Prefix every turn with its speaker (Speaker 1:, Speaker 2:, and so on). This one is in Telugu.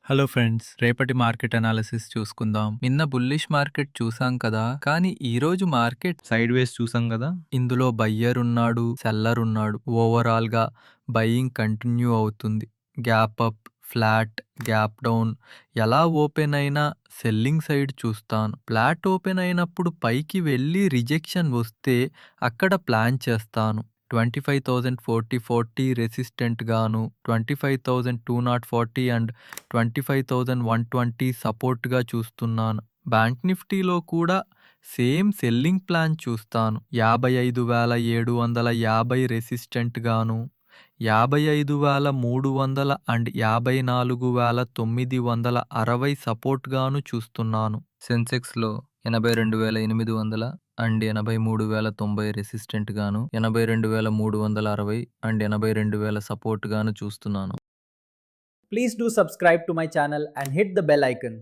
Speaker 1: హలో ఫ్రెండ్స్, రేపటి మార్కెట్ అనాలిసిస్ చూసుకుందాం. నిన్న బుల్లిష్ మార్కెట్ చూసాం కదా, కానీ ఈ రోజు మార్కెట్
Speaker 2: సైడ్ వేస్ చూసాం కదా.
Speaker 1: ఇందులో బయ్యర్ ఉన్నాడు, సెల్లర్ ఉన్నాడు. ఓవరాల్ గా బయింగ్ కంటిన్యూ అవుతుంది. Gap up, flat, gap down. ఎలా ఓపెన్ అయినా సెల్లింగ్ సైడ్ చూస్తాను. ఫ్లాట్ ఓపెన్ అయినప్పుడు పైకి వెళ్ళి రిజెక్షన్ వస్తే అక్కడ ప్లాన్ చేస్తాను. 25,040 రెసిస్టెంట్ గాను, 25,240 అండ్ 25,120 సపోర్ట్ గా చూస్తున్నాను. బ్యాంక్ నిఫ్టీలో కూడా సేమ్ సెల్లింగ్ ప్లాన్ చూస్తాను. 55,750 రెసిస్టెంట్ గాను, 55,300 అండ్ 54,960 సపోర్ట్ గాను చూస్తున్నాను. సెన్సెక్స్ లో 82,800 అండ్ 83,090 రెసిస్టెంట్ గాను, 82,360 అండ్ 82,000 సపోర్ట్ గాను చూస్తున్నాను.
Speaker 3: Please do subscribe to my channel and hit the bell icon.